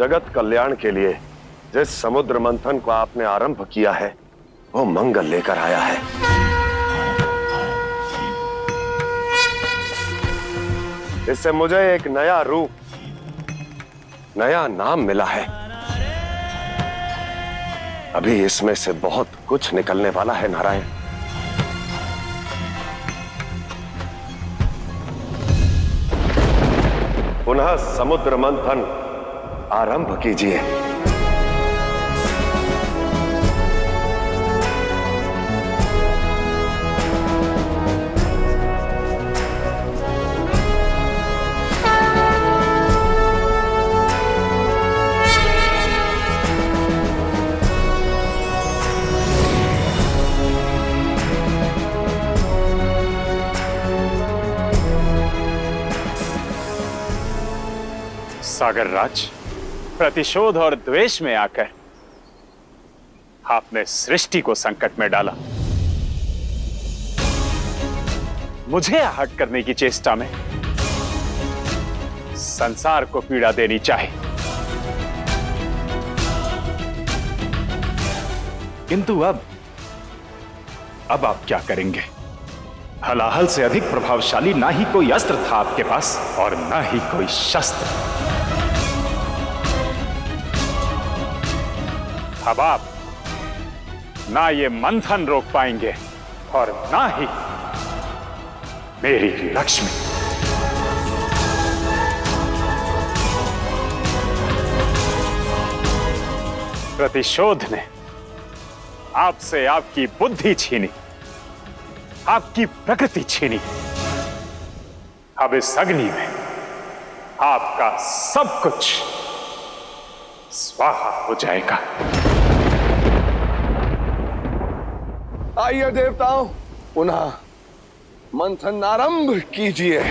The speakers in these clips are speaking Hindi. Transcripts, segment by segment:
जगत कल्याण के लिए जिस समुद्र मंथन को आपने आरंभ किया है वो मंगल लेकर आया है। इससे मुझे एक नया रूप, नया नाम मिला है। अभी इसमें से बहुत कुछ निकलने वाला है नारायण। पुनः समुद्र मंथन आरंभ कीजिए। सागर राज, प्रतिशोध और द्वेष में आकर आपने सृष्टि को संकट में डाला। मुझे आहट करने की चेष्टा में संसार को पीड़ा देनी चाहिए, किंतु अब आप क्या करेंगे? हलाहल से अधिक प्रभावशाली ना ही कोई अस्त्र था आपके पास और ना ही कोई शस्त्र। अब आप ना ये मंथन रोक पाएंगे और ना ही मेरी लक्ष्मी। प्रतिशोध ने आपसे आपकी बुद्धि छीनी, आपकी प्रकृति छीनी। अब इस अग्नि में आपका सब कुछ स्वाहा हो जाएगा। आइए देवताओं, पुनः मंथन आरंभ कीजिए।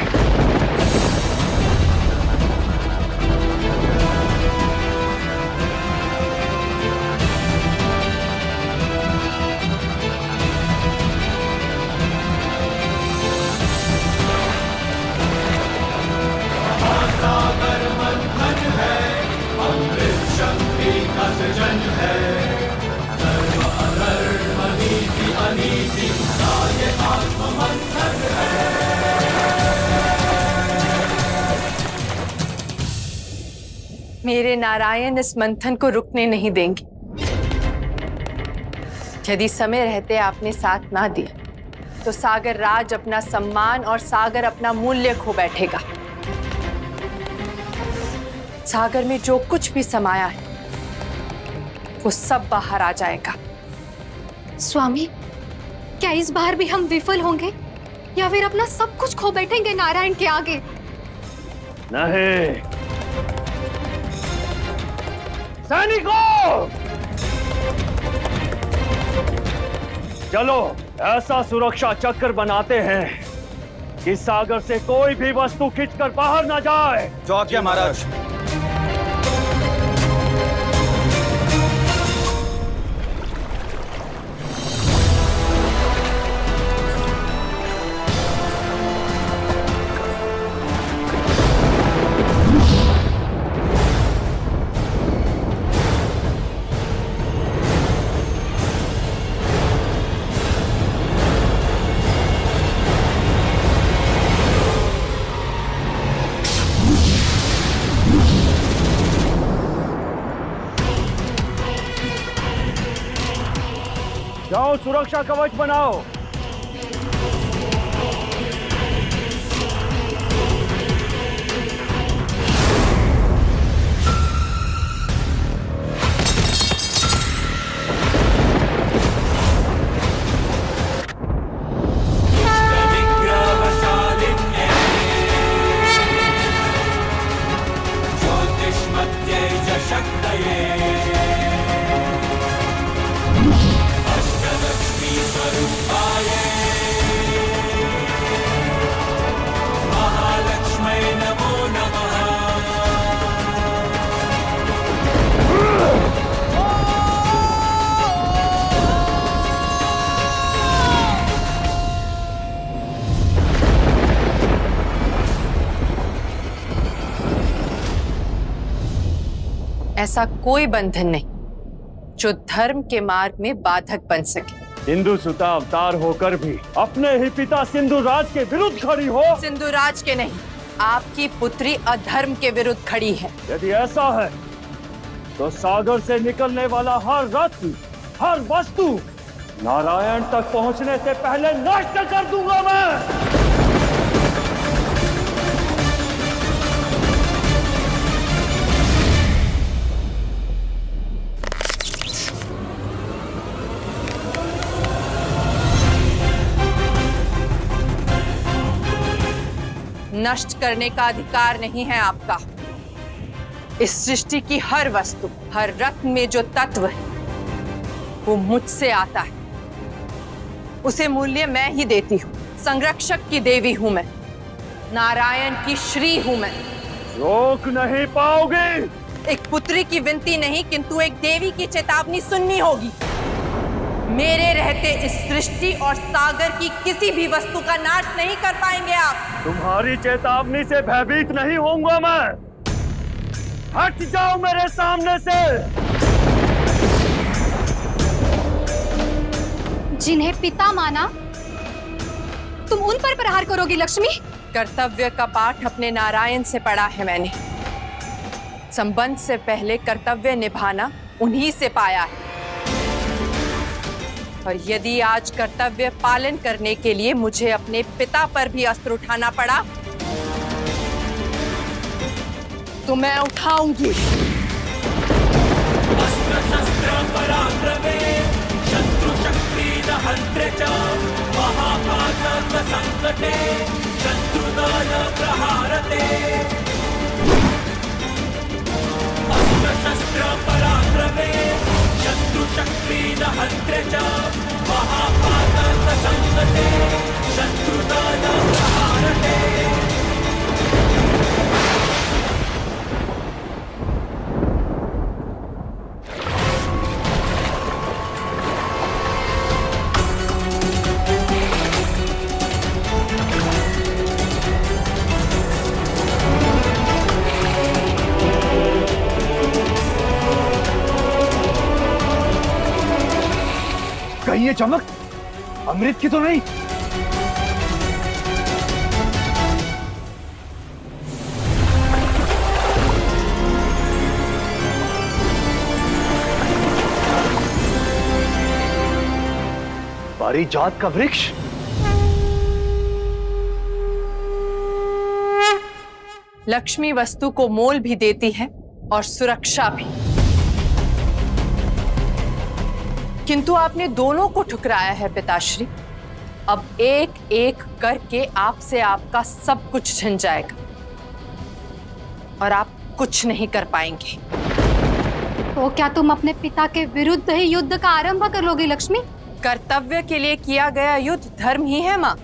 मेरे नारायण इस मंथन को रुकने नहीं देंगे। यदि समय रहते आपने साथ ना दिया तो सागर राज अपना सम्मान और सागर अपना मूल्य खो बैठेगा। सागर में जो कुछ भी समाया है वो सब बाहर आ जाएगा। स्वामी, क्या इस बार भी हम विफल होंगे या फिर अपना सब कुछ खो बैठेंगे नारायण के आगे? नहीं। सैनिकों, चलो ऐसा सुरक्षा चक्र बनाते हैं कि सागर से कोई भी वस्तु खींचकर बाहर ना जाए। जो आज्ञा महाराज। जाओ सुरक्षा कवच बनाओ। अष्टलक्ष्मी स्वरूपा ऐसा कोई बंधन नहीं जो धर्म के मार्ग में बाधक बन सके। सिंधु सुता अवतार होकर भी अपने ही पिता सिंधु राज के विरुद्ध खड़ी हो। सिंधु राज के नहीं, आपकी पुत्री अधर्म के विरुद्ध खड़ी है। यदि ऐसा है तो सागर से निकलने वाला हर रत्न, हर वस्तु नारायण तक पहुंचने से पहले नष्ट कर दूंगा मैं। नष्ट करने का अधिकार नहीं है आपका। इस सृष्टि की हर वस्तु, हर रत्न में जो तत्व है वो मुझसे आता है। उसे मूल्य मैं ही देती हूँ। संरक्षक की देवी हूं मैं, नारायण की श्री हूं मैं। रोक नहीं पाओगे। एक पुत्री की विनती नहीं किंतु एक देवी की चेतावनी सुननी होगी। मेरे रहते इस सृष्टि और सागर की किसी भी वस्तु का नाश नहीं कर पाएंगे आप। तुम्हारी चेतावनी से भयभीत नहीं होऊंगा मैं। हट जाओ मेरे सामने से। जिन्हें पिता माना तुम उन पर प्रहार करोगी लक्ष्मी? कर्तव्य का पाठ अपने नारायण से पढ़ा है मैंने। संबंध से पहले कर्तव्य निभाना उन्हीं से पाया है। और यदि आज कर्तव्य पालन करने के लिए मुझे अपने पिता पर भी अस्त्र उठाना पड़ा तो मैं उठाऊंगी। अस्त्र शस्त्र पराक्रमे शत्रु शक्ति दहन्त्रे च महापातक संकटे शत्रुदान प्रहारते। अस्त्र शस्त्र पराक्रमे शत्रु शक्ति दहन्त्रे च महापातक संकटे शत्रुदान प्रहारते। कहीं ये चमक अमृत की तो नहीं? पारिजात का वृक्ष? लक्ष्मी वस्तु को मोल भी देती है और सुरक्षा भी, किंतु आपने दोनों को ठुकराया है पिताश्री। अब एक एक करके आपसे आपका सब कुछ छिन जाएगा और आप कुछ नहीं कर पाएंगे। तो क्या तुम अपने पिता के विरुद्ध ही युद्ध का आरंभ कर लोगी लक्ष्मी? कर्तव्य के लिए किया गया युद्ध धर्म ही है माँ।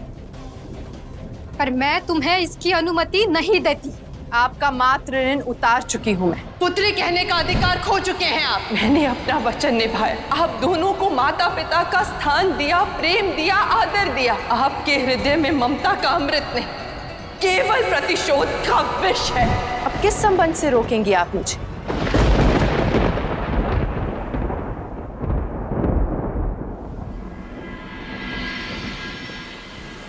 पर मैं तुम्हें इसकी अनुमति नहीं देती। आपका मात्र ऋण उतार चुकी हूँ मैं। पुत्री कहने का अधिकार खो चुके हैं आप। मैंने अपना वचन निभाया। आप दोनों को माता पिता का स्थान दिया, प्रेम दिया, आदर दिया। आपके हृदय में ममता का अमृत नहीं, केवल प्रतिशोध का विष है। अब किस संबंध से रोकेंगी आप मुझे?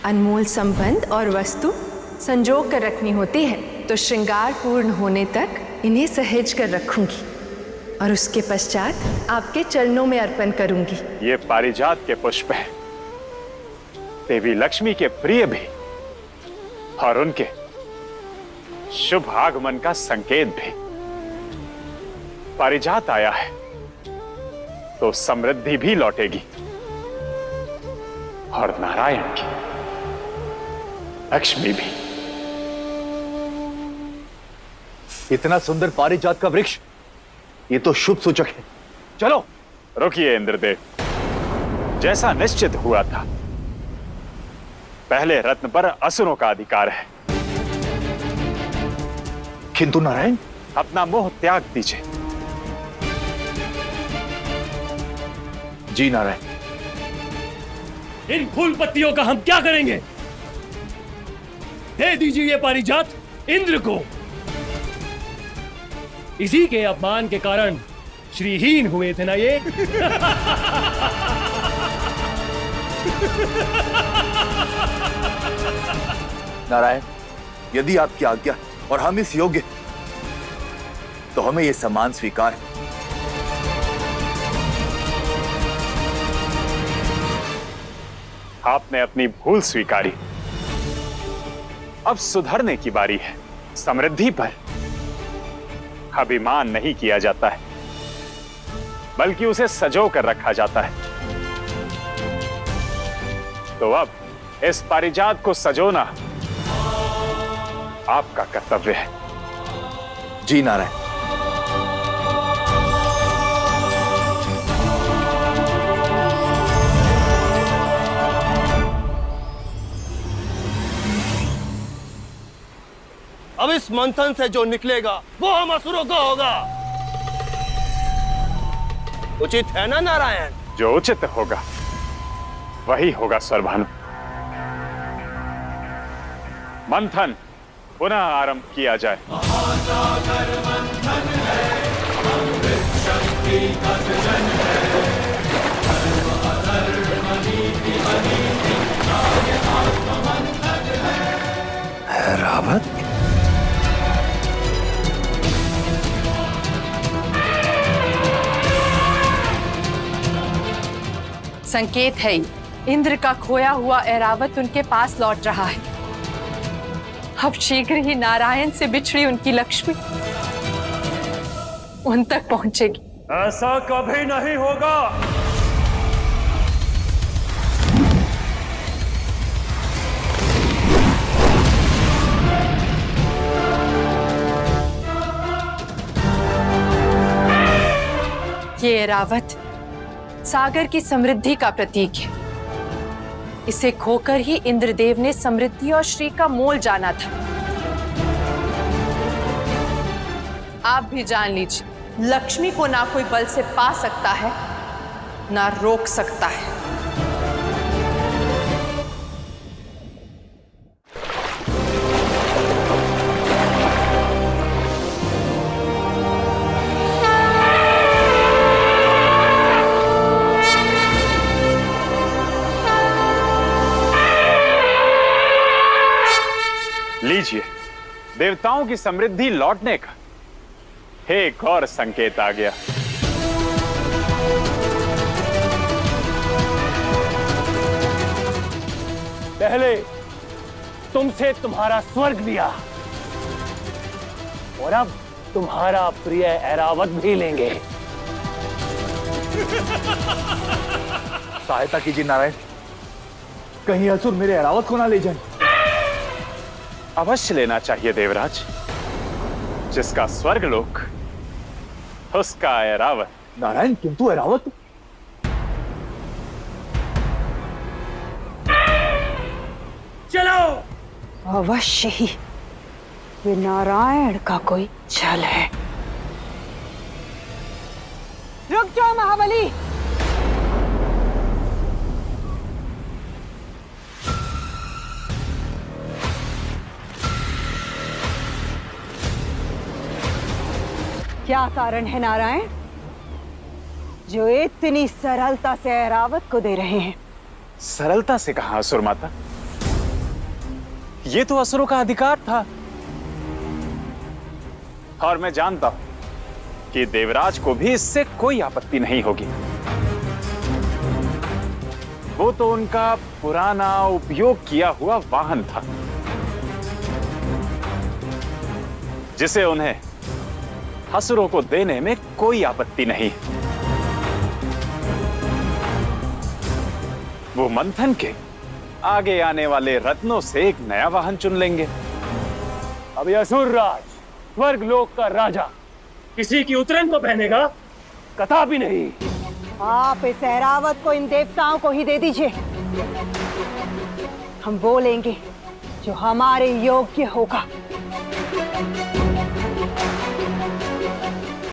अनमोल संबंध और वस्तु संजो कर रखनी होती है, तो श्रृंगार पूर्ण होने तक इन्हें सहेज कर रखूंगी और उसके पश्चात आपके चरणों में अर्पण करूंगी। ये पारिजात के पुष्प हैं, देवी लक्ष्मी के प्रिय भी और उनके शुभ आगमन का संकेत भी। पारिजात आया है तो समृद्धि भी लौटेगी और नारायण की लक्ष्मी भी। इतना सुंदर पारिजात का वृक्ष, ये तो शुभ सूचक है। चलो। रुकिए इंद्रदेव, जैसा निश्चित हुआ था, पहले रत्न पर असुरों का अधिकार है। किंतु नारायण, अपना मोह त्याग दीजिए। जी नारायण। इन फूल पत्तियों का हम क्या करेंगे? दे दीजिए ये पारिजात इंद्र को। इसी के अपमान के कारण श्रीहीन हुए थे ना ये। नारायण, यदि आपकी आज्ञा और हम इस योग्य, तो हमें यह सम्मान स्वीकार है। आपने अपनी भूल स्वीकारी, अब सुधरने की बारी है। समृद्धि पर अभिमान नहीं किया जाता है, बल्कि उसे सजो कर रखा जाता है। तो अब इस पारिजात को सजोना आपका कर्तव्य है। जी नारायण। अब इस मंथन से जो निकलेगा वो हम असुरों को होगा। उचित है ना नारायण? जो उचित होगा वही होगा स्वरभानु। मंथन पुनः आरंभ किया जाए। महासागर मंथन है, अमृत शक्ति का सृजन है। धर्म अधर्म नीति अनीति न्याय आत्म मंथन है। रावत, संकेत है ये, इंद्र का खोया हुआ ऐरावत उनके पास लौट रहा है। अब शीघ्र ही नारायण से बिछड़ी उनकी लक्ष्मी उन तक पहुंचेगी। ऐसा कभी नहीं होगा। ये ऐरावत सागर की समृद्धि का प्रतीक है। इसे खोकर ही इंद्रदेव ने समृद्धि और श्री का मोल जाना था। आप भी जान लीजिए, लक्ष्मी को ना कोई बल से पा सकता है, ना रोक सकता है। लीजिए, देवताओं की समृद्धि लौटने का एक और संकेत आ गया। पहले तुमसे तुम्हारा स्वर्ग लिया और अब तुम्हारा प्रिय ऐरावत भी लेंगे। सहायता कीजिए नारायण, कहीं असुर मेरे ऐरावत को ना ले जाए। अवश्य लेना चाहिए देवराज। जिसका स्वर्गलोक उसका ऐरावत। नारायण, किंतु ऐरावत चलो। अवश्य ही ये नारायण का कोई छल है। रुक जाओ महाबली। क्या कारण है नारायण जो इतनी सरलता से ऐरावत को दे रहे हैं? सरलता से कहा असुर माता, ये तो असुरों का अधिकार था। और मैं जानता हूं कि देवराज को भी इससे कोई आपत्ति नहीं होगी। वो तो उनका पुराना उपयोग किया हुआ वाहन था, जिसे उन्हें असुरों को देने में कोई आपत्ति नहीं। वो मंथन के आगे आने वाले रत्नों से एक नया वाहन चुन लेंगे। अब असुर राज, स्वर्ग लोक का राजा, किसी की उतरन को पहनेगा? कदापि नहीं। आप इस ऐरावत को इन देवताओं को ही दे दीजिए। हम वो लेंगे जो हमारे योग्य होगा।